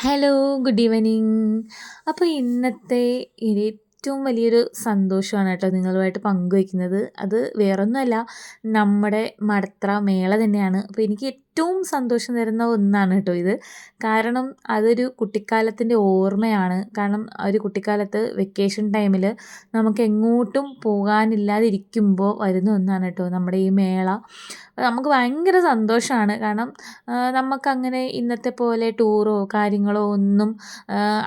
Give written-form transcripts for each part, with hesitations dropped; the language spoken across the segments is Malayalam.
Hello, good evening. അപ്പോൾ ഇന്നത്തെ ഏറ്റവും വലിയൊരു സന്തോഷമാണ് കേട്ടോ നിങ്ങളുമായിട്ട് പങ്കുവയ്ക്കുന്നത്. അത് വേറൊന്നുമല്ല, നമ്മുടെ മടത്തറ മേള തന്നെയാണ്. അപ്പോൾ എനിക്ക് ഏറ്റവും സന്തോഷം തരുന്ന ഒന്നാണ് കേട്ടോ ഇത്. കാരണം അതൊരു കുട്ടിക്കാലത്തിൻ്റെ ഓർമ്മയാണ്. കാരണം ഒരു കുട്ടിക്കാലത്ത് വെക്കേഷൻ ടൈമിൽ നമുക്ക് എങ്ങോട്ടും പോകാനില്ലാതിരിക്കുമ്പോൾ വരുന്ന ഒന്നാണ് കേട്ടോ നമ്മുടെ ഈ മേള. നമുക്ക് ഭയങ്കര സന്തോഷമാണ്. കാരണം നമുക്കങ്ങനെ ഇന്നത്തെ പോലെ ടൂറോ കാര്യങ്ങളോ ഒന്നും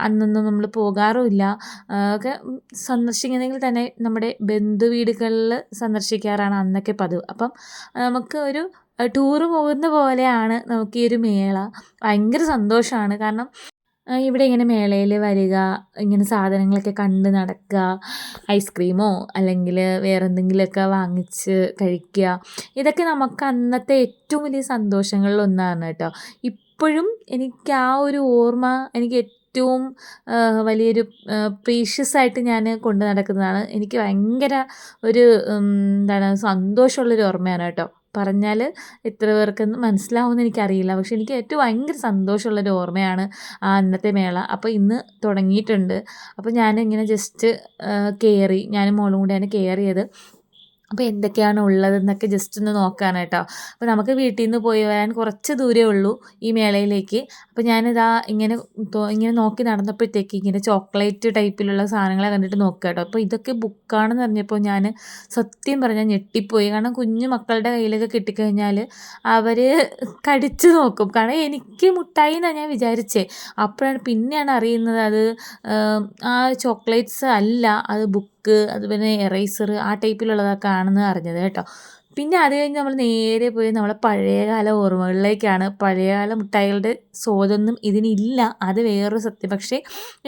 അന്നൊന്നും നമ്മൾ പോകാറുമില്ല. ഒക്കെ സന്ദർശിക്കുന്നെങ്കിൽ തന്നെ നമ്മുടെ ബന്ധുവീടുകളിൽ സന്ദർശിക്കാറാണ് അന്നൊക്കെ പതിവ്. അപ്പം നമുക്ക് ഒരു ടൂറ് പോകുന്ന പോലെയാണ് നമുക്ക് ഈ ഒരു മേള. ഭയങ്കര സന്തോഷമാണ്. കാരണം ഇവിടെ ഇങ്ങനെ മേളയിൽ വരിക, ഇങ്ങനെ സാധനങ്ങളൊക്കെ കണ്ട് നടക്കുക, ഐസ്ക്രീമോ അല്ലെങ്കിൽ വേറെ എന്തെങ്കിലുമൊക്കെ വാങ്ങിച്ച് കഴിക്കുക. ഇതൊക്കെ നമുക്ക് അന്നത്തെ ഏറ്റവും വലിയ സന്തോഷങ്ങളിൽ ഒന്നാണ് കേട്ടോ. ഇപ്പോഴും എനിക്ക് ആ ഒരു ഓർമ്മ എനിക്ക് ഏറ്റവും വലിയൊരു പ്രീഷ്യസ് ആയിട്ട് ഞാൻ കൊണ്ട് നടക്കുന്നതാണ്. എനിക്ക് ഭയങ്കര ഒരു എന്താണ് സന്തോഷമുള്ളൊരു ഓർമ്മയാണ് കേട്ടോ. പറഞ്ഞാൽ എത്ര പേർക്കൊന്നും മനസ്സിലാവുമെന്ന് എനിക്കറിയില്ല. പക്ഷെ എനിക്ക് ഏറ്റവും ഭയങ്കര സന്തോഷമുള്ളൊരു ഓർമ്മയാണ് ആ അന്നത്തെ മേള. അപ്പോൾ ഇന്ന് തുടങ്ങിയിട്ടുണ്ട്. അപ്പോൾ ഞാനിങ്ങനെ ജസ്റ്റ് കയറി, ഞാനും മോളും കൂടെയാണ് കയറിയത്. അപ്പോൾ എന്തൊക്കെയാണ് ഉള്ളതെന്നൊക്കെ ജസ്റ്റ് ഒന്ന് നോക്കാനായിട്ടോ. അപ്പോൾ നമുക്ക് വീട്ടിൽ നിന്ന് പോയി വരാൻ കുറച്ച് ദൂരമേ ഉള്ളൂ ഈ മേളയിലേക്ക്. അപ്പോൾ ഞാനിതാ ഇങ്ങനെ നോക്കി നടന്നപ്പോഴത്തേക്ക് ഇങ്ങനെ ചോക്ലേറ്റ് ടൈപ്പിലുള്ള സാധനങ്ങളെ കണ്ടിട്ട് നോക്കുക കേട്ടോ. അപ്പോൾ ഇതൊക്കെ ബുക്കാണെന്ന് പറഞ്ഞപ്പോൾ ഞാൻ സത്യം പറഞ്ഞാൽ ഞെട്ടിപ്പോയി. കാരണം കുഞ്ഞു മക്കളുടെ കയ്യിലൊക്കെ കിട്ടിക്കഴിഞ്ഞാൽ അവർ കടിച്ചു നോക്കും. കാരണം എനിക്ക് മുട്ടായി എന്നാണ് ഞാൻ വിചാരിച്ചേ. പിന്നെയാണ് അറിയുന്നത് അത് ആ ചോക്ലേറ്റ്സ് അല്ല, അത് ബുക്ക്, അതുപോലെ എറൈസർ ആ ടൈപ്പിലുള്ളതൊക്കെ ആണെന്ന് അറിഞ്ഞത് കേട്ടോ. പിന്നെ അത് കഴിഞ്ഞ് നമ്മൾ നേരെ പോയി നമ്മളെ പഴയകാല ഓർമ്മകളിലേക്കാണ്. പഴയകാല മിഠായികളുടെ സ്വാദൊന്നും ഇതിനില്ല, അത് വേറൊരു സത്യം. പക്ഷേ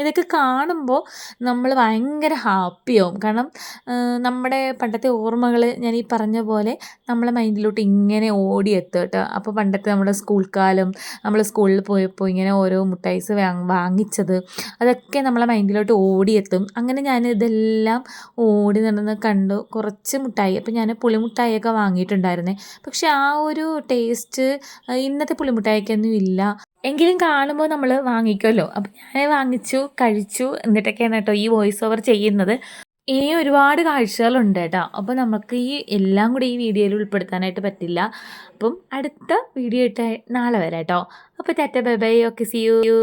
ഇതൊക്കെ കാണുമ്പോൾ നമ്മൾ ഭയങ്കര ഹാപ്പിയാവും. കാരണം നമ്മുടെ പണ്ടത്തെ ഓർമ്മകൾ ഞാൻ ഈ പറഞ്ഞ പോലെ നമ്മളെ മൈൻഡിലോട്ട് ഇങ്ങനെ ഓടിയെത്തും കേട്ടോ. അപ്പോൾ പണ്ടത്തെ നമ്മുടെ സ്കൂൾ കാലം, നമ്മൾ സ്കൂളിൽ പോയപ്പോൾ ഇങ്ങനെ ഓരോ മിഠായിസ് വാങ്ങിച്ചത്, അതൊക്കെ നമ്മളെ മൈൻഡിലോട്ട് ഓടിയെത്തും. അങ്ങനെ ഞാൻ ഇതെല്ലാം ഓടി നടന്ന് കണ്ടു. കുറച്ച് മിഠായി, അപ്പോൾ ഞാൻ പുളിമിഠായിയൊക്കെ വാങ്ങിയിട്ടുണ്ടായിരുന്നേ. പക്ഷെ ആ ഒരു ടേസ്റ്റ് ഇന്നത്തെ പുളിമിഠായിക്കൊന്നും ഇല്ല. എങ്കിലും കാണുമ്പോൾ നമ്മൾ വാങ്ങിക്കുമല്ലോ. അപ്പം ഞാൻ വാങ്ങിച്ചു, കഴിച്ചു. എന്നിട്ടൊക്കെയാണ് കേട്ടോ ഈ വോയിസ് ഓവർ ചെയ്യുന്നത്. ഇനി ഒരുപാട് കാഴ്ചകളുണ്ട് കേട്ടോ. അപ്പോൾ നമുക്ക് ഈ എല്ലാം കൂടി ഈ വീഡിയോയിൽ ഉൾപ്പെടുത്താനായിട്ട് പറ്റില്ല. അപ്പം അടുത്ത വീഡിയോ ഇട്ട് നാളെ വരാം കേട്ടോ. അപ്പോൾ tata, bye bye, okay, see U.